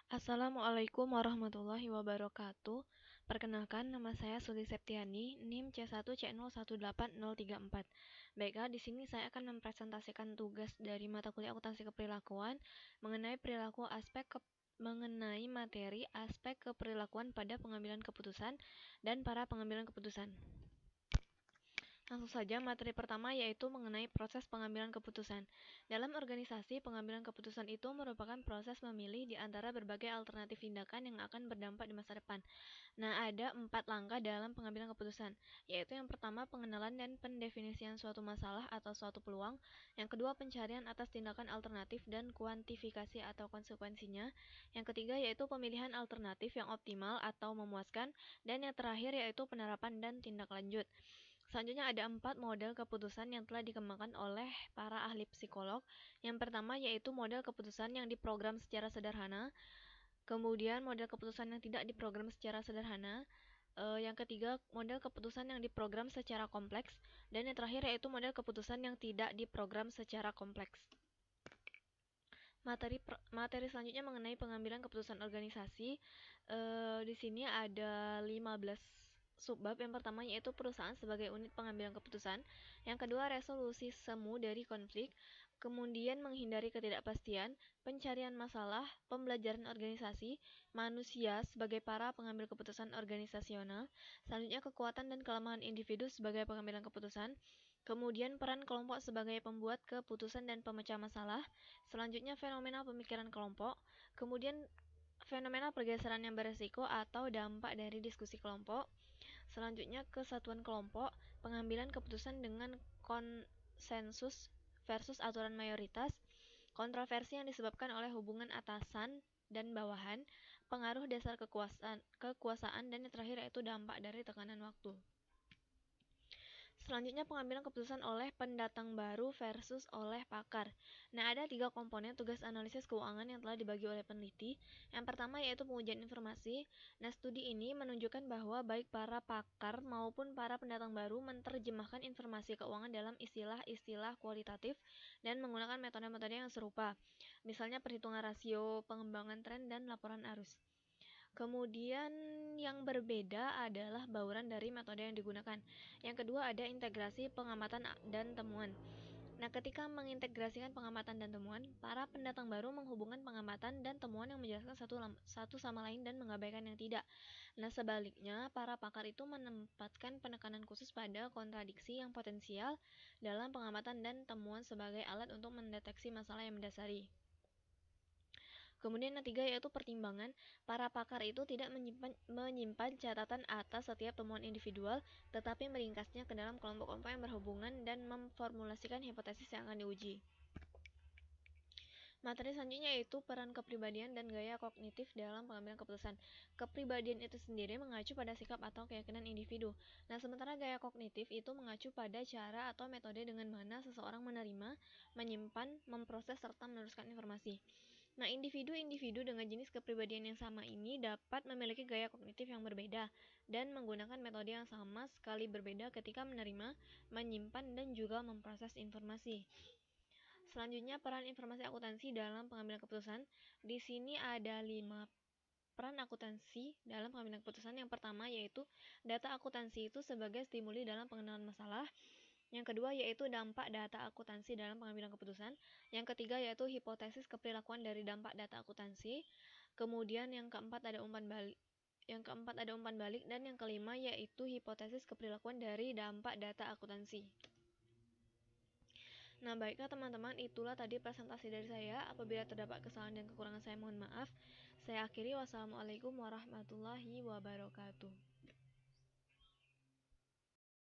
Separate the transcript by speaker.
Speaker 1: Assalamualaikum warahmatullahi wabarakatuh. Perkenalkan, nama saya Suli Septiani, NIM C1C018034. Baiklah, di sini saya akan mempresentasikan tugas dari mata kuliah akuntansi keperilakuan mengenai materi aspek keperilakuan pada pengambilan keputusan dan para pengambilan keputusan. Langsung saja, materi pertama yaitu mengenai proses pengambilan keputusan. Dalam organisasi, pengambilan keputusan itu merupakan proses memilih di antara berbagai alternatif tindakan yang akan berdampak di masa depan. Nah, ada 4 langkah dalam pengambilan keputusan, yaitu yang pertama pengenalan dan pendefinisian suatu masalah atau suatu peluang, yang kedua pencarian atas tindakan alternatif dan kuantifikasi atau konsekuensinya, yang ketiga yaitu pemilihan alternatif yang optimal atau memuaskan, dan yang terakhir yaitu penerapan dan tindak lanjut. Selanjutnya ada 4 model keputusan yang telah dikembangkan oleh para ahli psikolog. Yang pertama yaitu model keputusan yang diprogram secara sederhana. Kemudian model keputusan yang tidak diprogram secara sederhana. Yang ketiga model keputusan yang diprogram secara kompleks. Dan yang terakhir yaitu model keputusan yang tidak diprogram secara kompleks. Materi selanjutnya mengenai pengambilan keputusan organisasi. Di sini ada 15 subbab. Yang pertama yaitu perusahaan sebagai unit pengambilan keputusan. Yang kedua resolusi semu dari konflik. Kemudian menghindari ketidakpastian, pencarian masalah, pembelajaran organisasi, manusia sebagai para pengambil keputusan organisasional. Selanjutnya kekuatan dan kelemahan individu sebagai pengambilan keputusan. Kemudian peran kelompok sebagai pembuat keputusan dan pemecah masalah. Selanjutnya fenomena pemikiran kelompok. Kemudian fenomena pergeseran yang beresiko atau dampak dari diskusi kelompok. Selanjutnya kesatuan kelompok, pengambilan keputusan dengan konsensus versus aturan mayoritas, kontroversi yang disebabkan oleh hubungan atasan dan bawahan, pengaruh dasar kekuasaan, dan yang terakhir yaitu dampak dari tekanan waktu. Selanjutnya pengambilan keputusan oleh pendatang baru versus oleh pakar. Nah, ada 3 komponen tugas analisis keuangan yang telah dibagi oleh peneliti. Yang pertama yaitu pengujian informasi. Nah, studi ini menunjukkan bahwa baik para pakar maupun para pendatang baru menerjemahkan informasi keuangan dalam istilah-istilah kualitatif dan menggunakan metode-metode yang serupa. Misalnya perhitungan rasio, pengembangan tren, dan laporan arus. Kemudian yang berbeda adalah bauran dari metode yang digunakan. Yang kedua ada integrasi pengamatan dan temuan. Nah, ketika mengintegrasikan pengamatan dan temuan, para pendatang baru menghubungkan pengamatan dan temuan yang menjelaskan satu sama lain dan mengabaikan yang tidak. Nah, sebaliknya, para pakar itu menempatkan penekanan khusus pada kontradiksi yang potensial dalam pengamatan dan temuan sebagai alat untuk mendeteksi masalah yang mendasari. Kemudian yang ketiga yaitu pertimbangan. Para pakar itu tidak menyimpan catatan atas setiap temuan individual, tetapi meringkasnya ke dalam kelompok-kelompok yang berhubungan dan memformulasikan hipotesis yang akan diuji. Materi selanjutnya yaitu peran kepribadian dan gaya kognitif dalam pengambilan keputusan. Kepribadian itu sendiri mengacu pada sikap atau keyakinan individu. Nah, sementara gaya kognitif itu mengacu pada cara atau metode dengan mana seseorang menerima, menyimpan, memproses, serta meneruskan informasi. Nah, individu-individu dengan jenis kepribadian yang sama ini dapat memiliki gaya kognitif yang berbeda dan menggunakan metode yang sama sekali berbeda ketika menerima, menyimpan, dan juga memproses informasi. Selanjutnya, peran informasi akuntansi dalam pengambilan keputusan. Di sini ada 5 peran akuntansi dalam pengambilan keputusan. Yang pertama yaitu data akuntansi itu sebagai stimuli dalam pengenalan masalah. Yang kedua yaitu dampak data akuntansi dalam pengambilan keputusan. Yang ketiga yaitu hipotesis keperilakuan dari dampak data akuntansi. Kemudian yang keempat ada umpan balik. Dan yang kelima yaitu hipotesis keperilakuan dari dampak data akuntansi. Nah, baiklah teman-teman, itulah tadi presentasi dari saya. Apabila terdapat kesalahan dan kekurangan saya mohon maaf. Saya akhiri, wassalamualaikum warahmatullahi wabarakatuh.